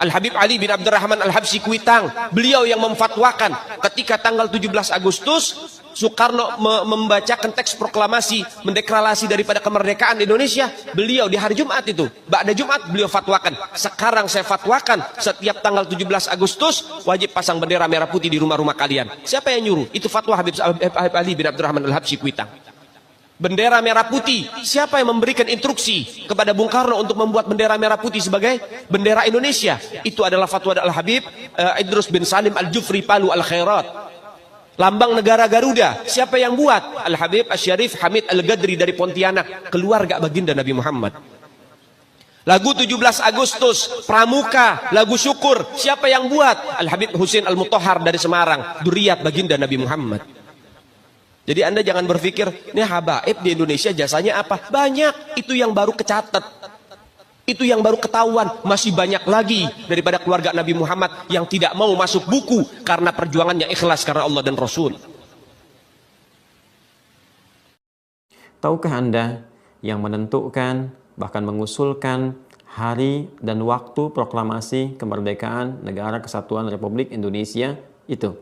Al-Habib Ali bin Abdurrahman Al-Habsyi Kuitang, beliau yang memfatwakan ketika tanggal 17 Agustus Soekarno membacakan teks proklamasi mendeklarasi daripada kemerdekaan Indonesia. Beliau di hari Jumat itu, ba'da Jumat beliau fatwakan, sekarang saya fatwakan setiap tanggal 17 Agustus wajib pasang bendera merah putih di rumah-rumah kalian. Siapa yang nyuruh? Itu fatwa Habib Ali bin Abdurrahman Al-Habsyi Kuitang. Bendera merah putih, siapa yang memberikan instruksi kepada Bung Karno untuk membuat bendera merah putih sebagai bendera Indonesia? Itu adalah fatwa Al-Habib Idrus bin Salim Al-Jufri Palu Al-Khairat. Lambang negara Garuda, siapa yang buat? Al-Habib Asy-Syarif Hamid Al-Gadri dari Pontianak, keluarga baginda Nabi Muhammad. Lagu 17 Agustus, Pramuka, lagu syukur, siapa yang buat? Al-Habib Husain Al-Mutahhar dari Semarang, dzurriyyat baginda Nabi Muhammad. Jadi Anda jangan berpikir, ini habaib di Indonesia jasanya apa? Banyak, itu yang baru kecatat. Itu yang baru ketahuan. Masih banyak lagi daripada keluarga Nabi Muhammad yang tidak mau masuk buku karena perjuangannya ikhlas karena Allah dan Rasul. Tahukah Anda yang menentukan, bahkan mengusulkan hari dan waktu proklamasi kemerdekaan Negara Kesatuan Republik Indonesia itu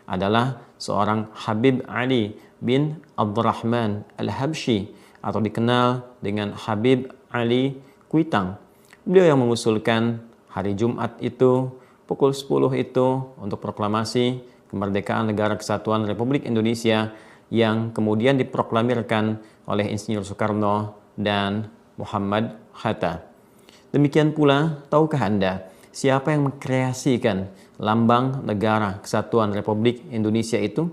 adalah seorang Habib Ali bin Abdurrahman Al-Habsyi atau dikenal dengan Habib Ali Kuitang. Beliau yang mengusulkan hari Jumat itu pukul 10 itu untuk proklamasi kemerdekaan Negara Kesatuan Republik Indonesia yang kemudian diproklamirkan oleh Insinyur Soekarno dan Muhammad Hatta. Demikian pula, tahukah Anda siapa yang mengkreasikan lambang Negara Kesatuan Republik Indonesia itu?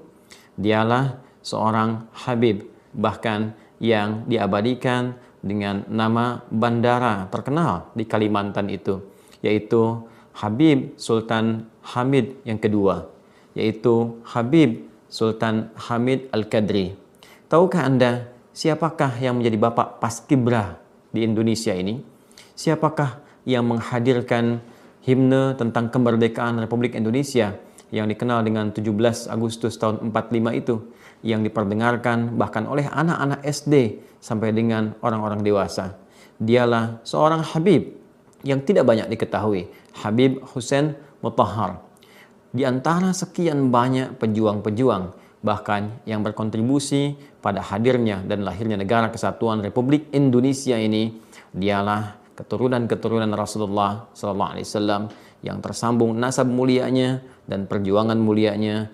Dialah seorang Habib, bahkan yang diabadikan dengan nama bandara terkenal di Kalimantan itu, yaitu Habib Sultan Hamid yang kedua, yaitu Habib Sultan Hamid Al-Qadri. Tahukah Anda siapakah yang menjadi bapak paskibra di Indonesia ini? Siapakah yang menghadirkan himne tentang kemerdekaan Republik Indonesia yang dikenal dengan 17 Agustus tahun 45 itu, yang diperdengarkan bahkan oleh anak-anak SD sampai dengan orang-orang dewasa? Dialah seorang Habib yang tidak banyak diketahui, Habib Husain Mutahhar. Di antara sekian banyak pejuang-pejuang bahkan yang berkontribusi pada hadirnya dan lahirnya Negara Kesatuan Republik Indonesia ini, dialah keturunan-keturunan Rasulullah SAW yang tersambung nasab mulianya dan perjuangan mulianya.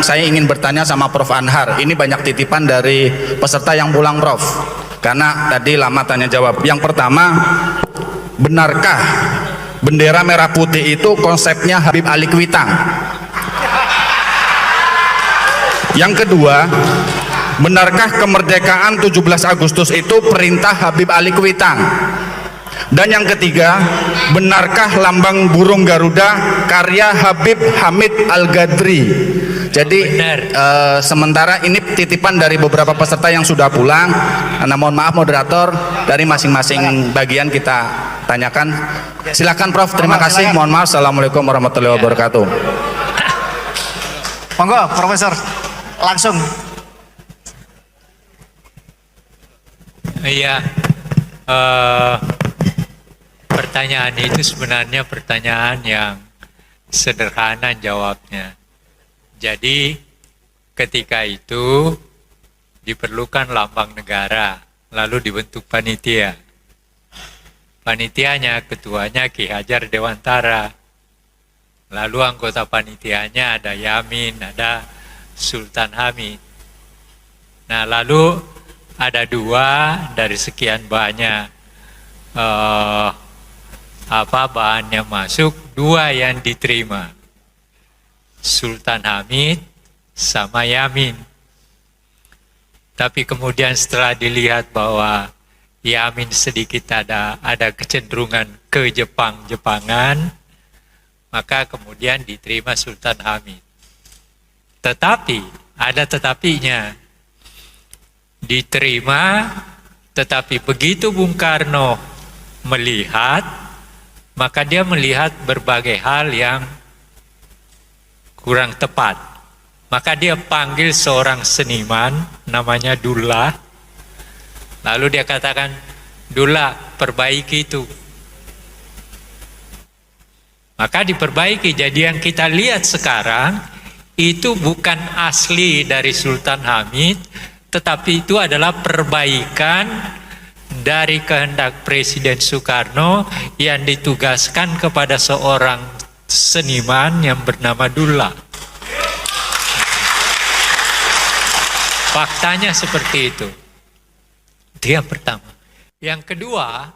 Saya ingin bertanya sama Prof. Anhar, ini banyak titipan dari peserta yang pulang Prof, karena tadi lama tanya jawab. Yang pertama, benarkah bendera merah putih itu konsepnya Habib Ali Kuitang? Yang kedua, benarkah kemerdekaan 17 Agustus itu perintah Habib Ali Kuitang? Dan yang ketiga, benarkah lambang burung Garuda karya Habib Hamid Al-Gadri? Jadi sementara ini titipan dari beberapa peserta yang sudah pulang. Nah, mohon maaf moderator, dari masing-masing bagian kita tanyakan. Silakan Prof, terima kasih. Mohon maaf. Assalamualaikum warahmatullahi wabarakatuh. Monggo Profesor, langsung. Iya, pertanyaan itu sebenarnya pertanyaan yang sederhana jawabnya. Jadi ketika itu diperlukan lambang negara, lalu dibentuk panitia. Panitianya, ketuanya Ki Hajar Dewantara. Lalu anggota panitianya ada Yamin, ada Sultan Hamid. Nah, lalu ada dua dari sekian banyak bahan yang masuk, dua yang diterima, Sultan Hamid sama Yamin. Tapi kemudian setelah dilihat bahwa Yamin sedikit ada kecenderungan ke Jepangan, maka kemudian diterima Sultan Hamid. Tetapi ada tetapinya, diterima, tetapi begitu Bung Karno melihat, maka dia melihat berbagai hal yang kurang tepat. Maka dia panggil seorang seniman namanya Dullah. Lalu dia katakan, Dullah, perbaiki itu. Maka diperbaiki. Jadi yang kita lihat sekarang itu bukan asli dari Sultan Hamid, tetapi itu adalah perbaikan dari kehendak Presiden Soekarno yang ditugaskan kepada seorang seniman yang bernama Dulla. Faktanya seperti itu. Itu yang pertama. Yang kedua,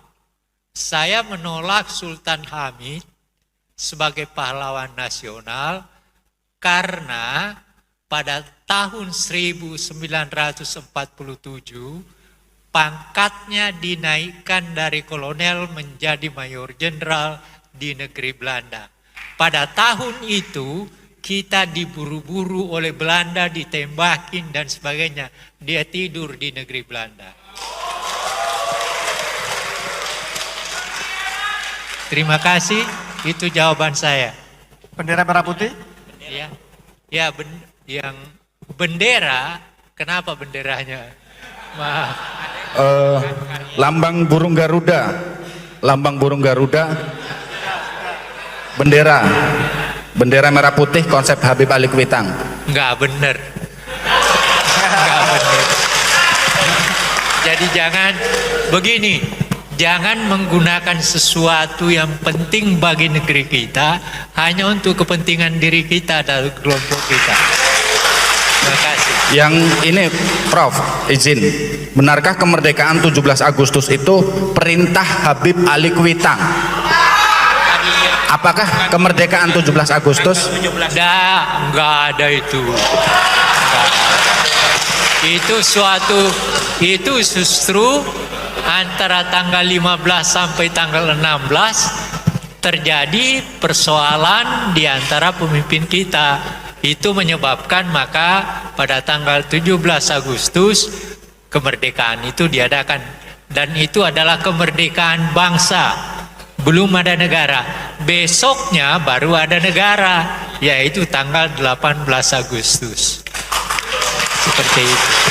saya menolak Sultan Hamid sebagai pahlawan nasional karena pada tahun 1947 pangkatnya dinaikkan dari kolonel menjadi mayor jenderal di negeri Belanda. Pada tahun itu kita diburu-buru oleh Belanda, ditembakin dan sebagainya. Dia tidur di negeri Belanda. Terima kasih, itu jawaban saya. Bendera merah putih? Ya, ya yang bendera, kenapa benderanya? Maaf. Lambang burung Garuda, lambang burung Garuda, bendera merah putih konsep Habib Ali Kuitang. Enggak benar. Enggak benar. Jadi jangan begini, jangan menggunakan sesuatu yang penting bagi negeri kita hanya untuk kepentingan diri kita dan kelompok kita. Terima kasih. Yang ini Prof, izin, benarkah kemerdekaan 17 Agustus itu perintah Habib Ali Kuitang? Apakah kemerdekaan 17 Agustus? Enggak ada itu. Itu justru antara tanggal 15 sampai tanggal 16 terjadi persoalan di antara pemimpin kita. Itu menyebabkan maka pada tanggal 17 Agustus kemerdekaan itu diadakan. Dan itu adalah kemerdekaan bangsa. Belum ada negara. Besoknya baru ada negara, yaitu tanggal 18 Agustus. Seperti itu.